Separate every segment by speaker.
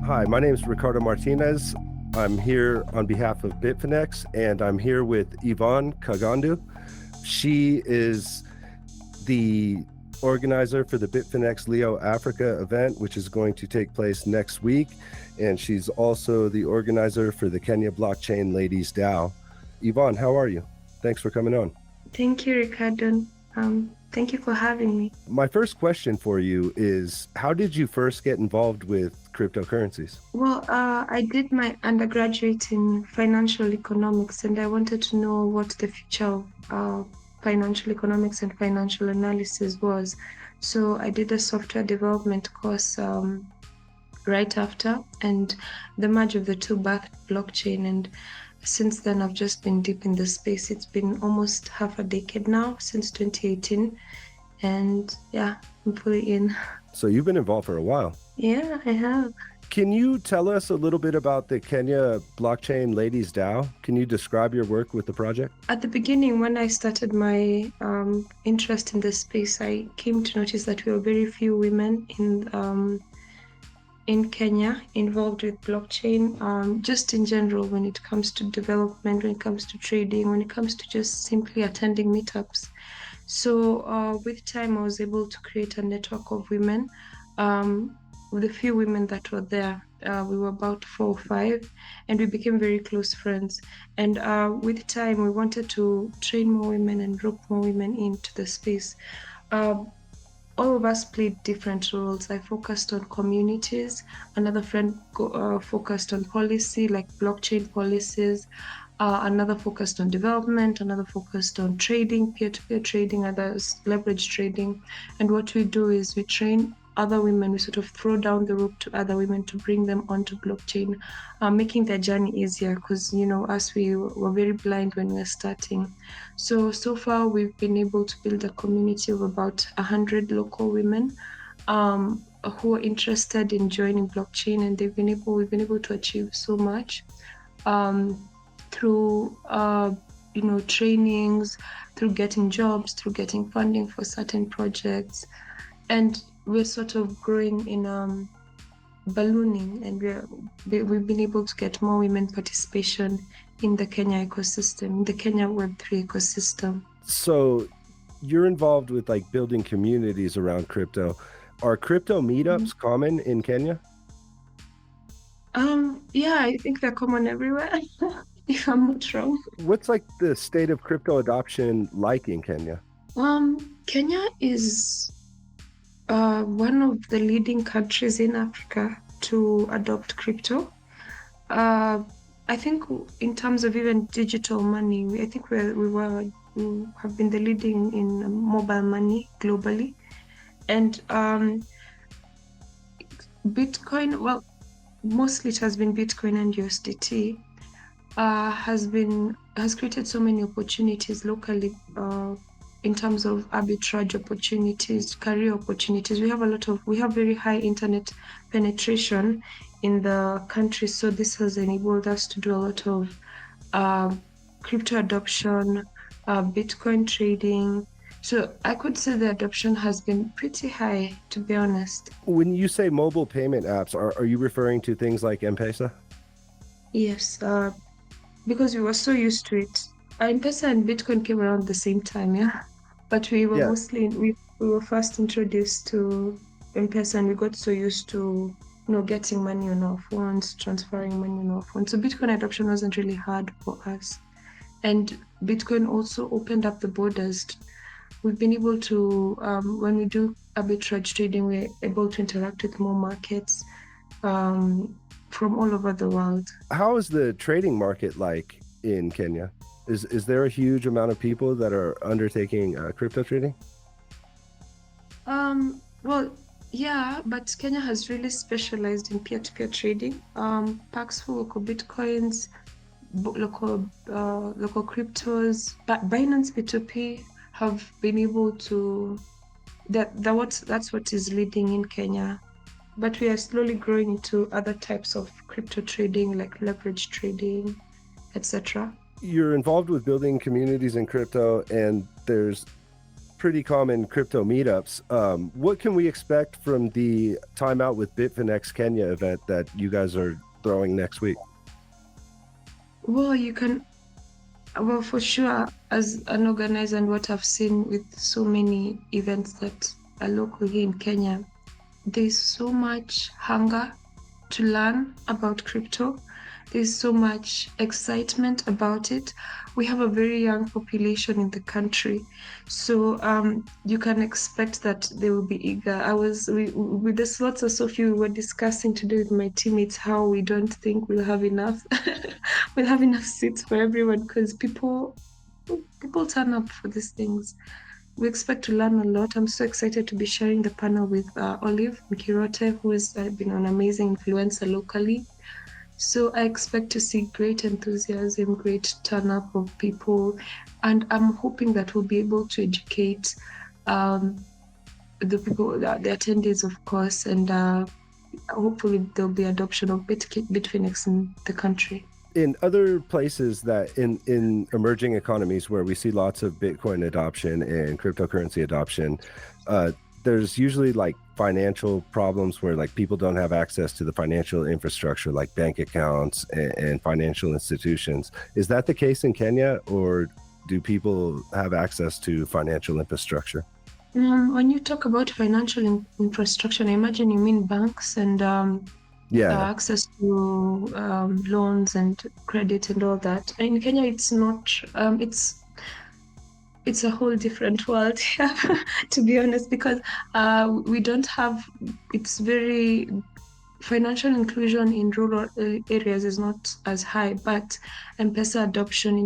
Speaker 1: Hi, my name is Ricardo Martinez. I'm here on behalf of Bitfinex, and I'm here with Yvonne Kagondu. She is the organizer for the Bitfinex Leo Africa event, which is going to take place next week. And she's also the organizer for the Kenya Blockchain Ladies DAO. Yvonne, how are you? Thanks for coming on.
Speaker 2: Thank you, Ricardo. Thank you for having me.
Speaker 1: My first question for you is, how did you first get involved with cryptocurrencies?
Speaker 2: Well, I did my undergraduate in financial economics, and I wanted to know what the future of financial economics and financial analysis was. So I did a software development course right after, and the merge of the two birthed blockchain. And since then, I've just been deep in the space. It's been almost half a decade now, since 2018. And yeah, I'm fully in.
Speaker 1: So you've been involved for a while.
Speaker 2: Yeah, I have.
Speaker 1: Can you tell us a little bit about the Kenya Blockchain Ladies DAO? Can you describe your work with the project?
Speaker 2: At the beginning, when I started my interest in this space, I came to notice that we were very few women in Kenya involved with blockchain, just in general, when it comes to development, when it comes to trading, when it comes to just simply attending meetups. So with time, I was able to create a network of women. With the few women that were there, we were about 4 or 5, and we became very close friends. And with time, we wanted to train more women and rope more women into the space. All of us played different roles. I focused on communities. Another friend focused on policy, like blockchain policies. Another focused on development. Another focused on trading, peer-to-peer trading. Others leverage trading. And what we do is we train other women. We sort of throw down the rope to other women to bring them onto blockchain, making their journey easier, because us, we were very blind when we were starting. So far we've been able to build a community of about 100 local women who are interested in joining blockchain, and we've been able to achieve so much through trainings, through getting jobs, through getting funding for certain projects. And we're sort of growing in ballooning, and we've been able to get more women participation in the Kenya ecosystem, the Kenya Web3 ecosystem.
Speaker 1: So you're involved with like building communities around crypto. Are crypto meetups common in Kenya?
Speaker 2: Yeah, I think they're common everywhere, if I'm not wrong.
Speaker 1: What's like the state of crypto adoption like in Kenya?
Speaker 2: Kenya is one of the leading countries in Africa to adopt crypto. I think in terms of even digital money, I think we have been the leading in mobile money globally. And Bitcoin, well, mostly it has been Bitcoin and USDT, has created so many opportunities locally in terms of arbitrage opportunities, career opportunities. We have very high internet penetration in the country, so this has enabled us to do a lot of crypto adoption, Bitcoin trading. So I could say the adoption has been pretty high, to be honest.
Speaker 1: When you say mobile payment apps, are you referring to things like M-Pesa?
Speaker 2: Yes, because we were so used to it. M-Pesa and Bitcoin came around the same time, yeah. But we were we were first introduced to M-Pesa, and we got so used to getting money on our phones, transferring money on our phones. So Bitcoin adoption wasn't really hard for us. And Bitcoin also opened up the borders. We've been able to, when we do arbitrage trading, we're able to interact with more markets from all over the world.
Speaker 1: How is the trading market like in Kenya? Is there a huge amount of people that are undertaking crypto trading?
Speaker 2: Well, yeah, but Kenya has really specialized in peer-to-peer trading. Packs for local bitcoins, local cryptos, but Binance P2P have been able to. That's what is leading in Kenya. But we are slowly growing into other types of crypto trading, like leverage trading, etc.
Speaker 1: You're involved with building communities in crypto, and there's pretty common crypto meetups. What can we expect from the Time Out with Bitfinex Kenya event that you guys are throwing next week?
Speaker 2: Well, for sure, as an organizer and what I've seen with so many events that are local here in Kenya, there's so much hunger to learn about crypto. There's so much excitement about it. We have a very young population in the country, so you can expect that they will be eager. With the slots are so few. We were discussing today with my teammates how we don't think we'll have enough. We'll have enough seats for everyone because people turn up for these things. We expect to learn a lot. I'm so excited to be sharing the panel with Olive Mkirote, who has been an amazing influencer locally. So I expect to see great enthusiasm, great turn up of people, and I'm hoping that we'll be able to educate the people, the attendees, of course, and hopefully there'll be adoption of Bitfinex in the country.
Speaker 1: In other places that in emerging economies where we see lots of Bitcoin adoption and cryptocurrency adoption, there's usually like financial problems where like people don't have access to the financial infrastructure like bank accounts and financial institutions. Is that the case in Kenya, or do people have access to financial infrastructure?
Speaker 2: When you talk about financial infrastructure, I imagine you mean banks and access to loans and credit and all that. In Kenya, it's not. It's a whole different world, to be honest, because we don't have. It's very financial inclusion in rural areas is not as high, but M-Pesa adoption,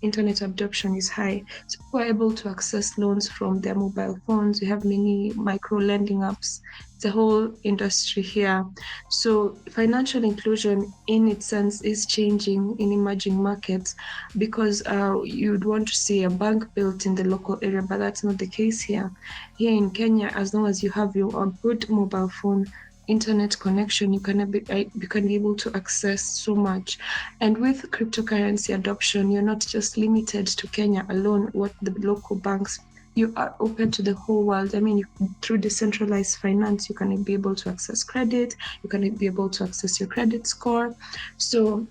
Speaker 2: internet adoption is high. So we're able to access loans from their mobile phones. We have many micro lending apps. It's a whole industry here. So financial inclusion in its sense is changing in emerging markets because you'd want to see a bank built in the local area, but that's not the case here. Here in Kenya, as long as you have a good mobile phone, internet connection, you can be able to access so much. And with cryptocurrency adoption, you're not just limited to Kenya alone. What the local banks, you are open to the whole world. I mean, through decentralized finance, you can be able to access credit. You can be able to access your credit score. So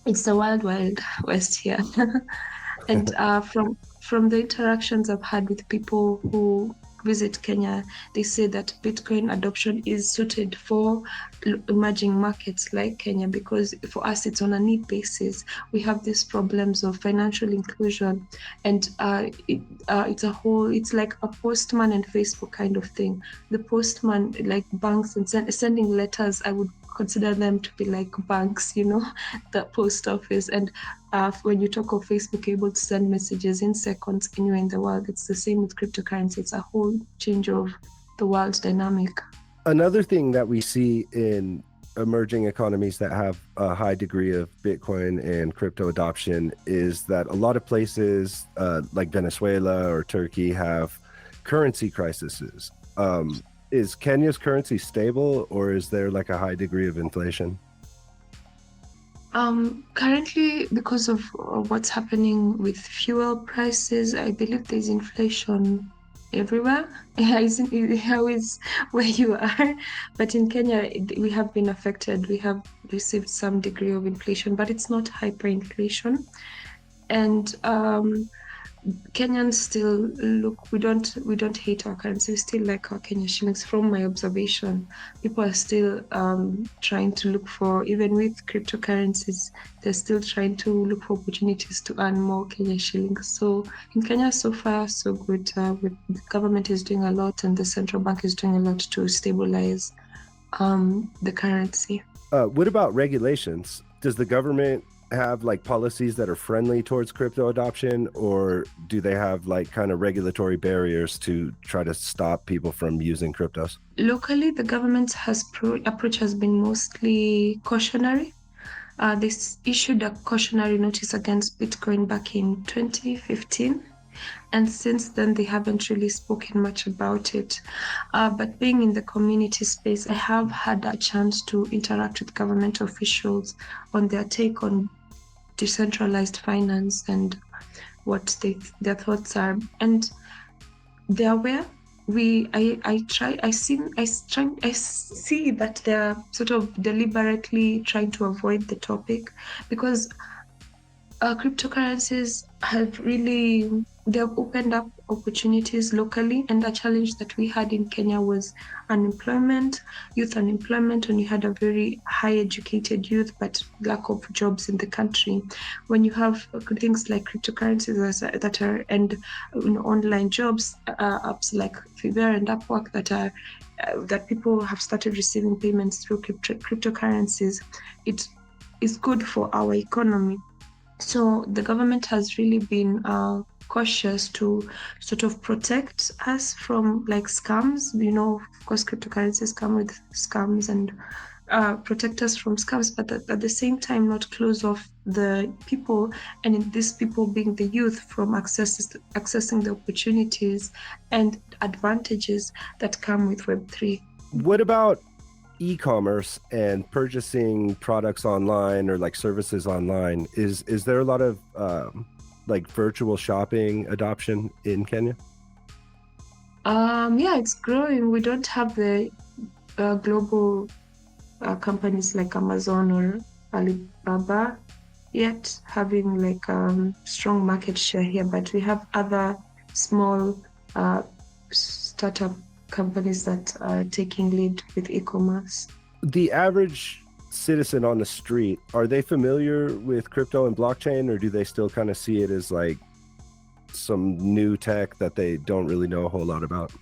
Speaker 2: it's the wild west here. And from the interactions I've had with people who visit Kenya, they say that Bitcoin adoption is suited for emerging markets like Kenya because for us it's on a need basis. We have these problems of financial inclusion, and it's like a postman and Facebook kind of thing. The postman, like banks and sending letters, I would consider them to be like banks, the post office. And when you talk of Facebook, you're able to send messages in seconds anywhere in the world. It's the same with cryptocurrency. It's a whole change of the world dynamic.
Speaker 1: Another thing that we see in emerging economies that have a high degree of Bitcoin and crypto adoption is that a lot of places like Venezuela or Turkey have currency crises. Is Kenya's currency stable, or is there like a high degree of inflation?
Speaker 2: Currently, because of what's happening with fuel prices, I believe there's inflation everywhere. How is where you are? But in Kenya, we have been affected. We have received some degree of inflation, but it's not hyperinflation. And Kenyans still we don't hate our currency. We still like our Kenya shillings. From my observation, people are still trying to look for, even with cryptocurrencies, they're still trying to look for opportunities to earn more Kenya shillings. So in Kenya, so far, so good. The government is doing a lot and the central bank is doing a lot to stabilize the currency.
Speaker 1: What about regulations? Does the government have like policies that are friendly towards crypto adoption, or do they have like kind of regulatory barriers to try to stop people from using cryptos?
Speaker 2: Locally, the government's approach has been mostly cautionary. They issued a cautionary notice against Bitcoin back in 2015. And since then, they haven't really spoken much about it. But being in the community space, I have had a chance to interact with government officials on their take on decentralized finance and what their thoughts are. And they're aware. I see that they're sort of deliberately trying to avoid the topic because cryptocurrencies have really, they've opened up opportunities locally, and a challenge that we had in Kenya was unemployment, youth unemployment, when you had a very high educated youth but lack of jobs in the country. When you have things like cryptocurrencies that are, and online jobs, apps like Fiverr and Upwork that are that people have started receiving payments through cryptocurrencies, it is good for our economy. So the government has really been cautious to sort of protect us from like scams. Of course, cryptocurrencies come with scams, and protect us from scams, but at the same time not close off the people, and in these people being the youth, from accessing the opportunities and advantages that come with Web3.
Speaker 1: What about e-commerce and purchasing products online or like services online? Is there a lot of like virtual shopping adoption in Kenya?
Speaker 2: Yeah, it's growing. We don't have the global companies like Amazon or Alibaba yet having like strong market share here, but we have other small startup companies that are taking lead with e-commerce.
Speaker 1: The average citizen on the street, are they familiar with crypto and blockchain, or do they still kind of see it as like some new tech that they don't really know a whole lot about?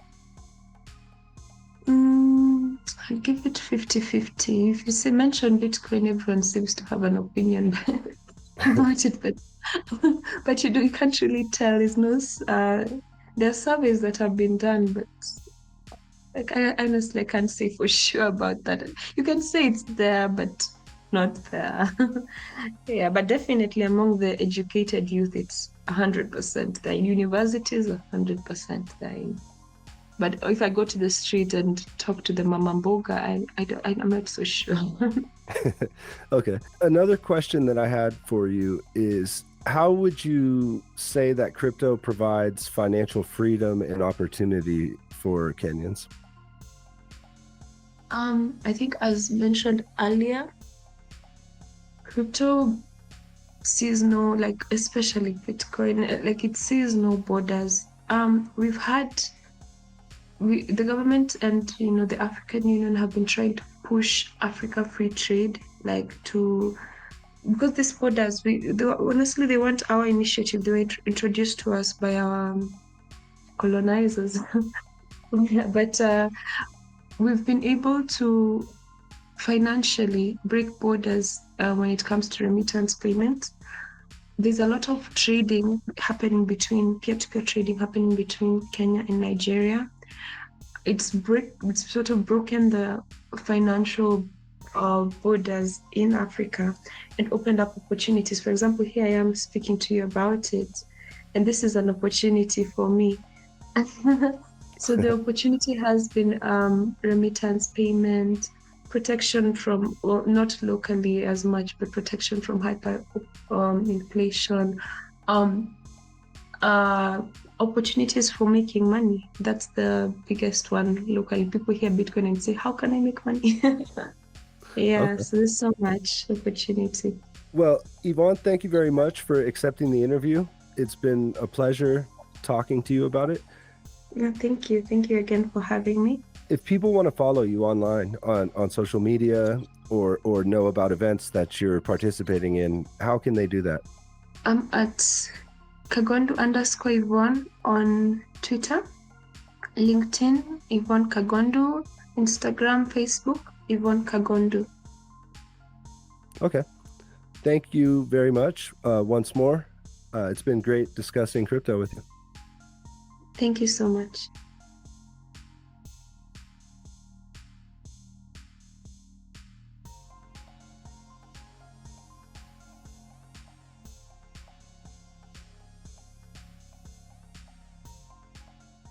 Speaker 2: I give it 50-50. If you say mention Bitcoin, everyone seems to have an opinion about it, but you can't really tell. There are surveys that have been done, but like I honestly can't say for sure about that. You can say it's there, but not there. Yeah, but definitely among the educated youth, it's 100% there. In universities, 100% there. But if I go to the street and talk to the mama mboga, I'm not so sure.
Speaker 1: Okay. Another question that I had for you is, how would you say that crypto provides financial freedom and opportunity for Kenyans?
Speaker 2: I think, as mentioned earlier, crypto sees no, like, especially Bitcoin, like it sees no borders. We've had the government and the African Union have been trying to push Africa free trade, like to, because these borders, honestly, they weren't our initiative. They were introduced to us by our colonizers. Yeah, but we've been able to financially break borders when it comes to remittance payment. There's a lot of trading happening between, peer-to-peer trading happening between Kenya and Nigeria. It's sort of broken the financial borders in Africa and opened up opportunities. For example, here I am speaking to you about it, and this is an opportunity for me. So the opportunity has been remittance payment, protection from, well, not locally as much, but protection from hyper inflation, opportunities for making money. That's the biggest one locally. People hear Bitcoin and say, how can I make money? Yeah,
Speaker 1: Okay.
Speaker 2: so there's so much opportunity.
Speaker 1: Well, Yvonne, thank you very much for accepting the interview. It's been a pleasure talking to you about it.
Speaker 2: Yeah, thank you. Thank you again for having me.
Speaker 1: If people want to follow you online on social media or know about events that you're participating in, how can they do that?
Speaker 2: I'm at Kagondu_Yvonne on Twitter, LinkedIn, Yvonne Kagondu, Instagram, Facebook, Yvonne Kagondu.
Speaker 1: Okay. Thank you very much once more. It's been great discussing crypto with you.
Speaker 2: Thank you so much.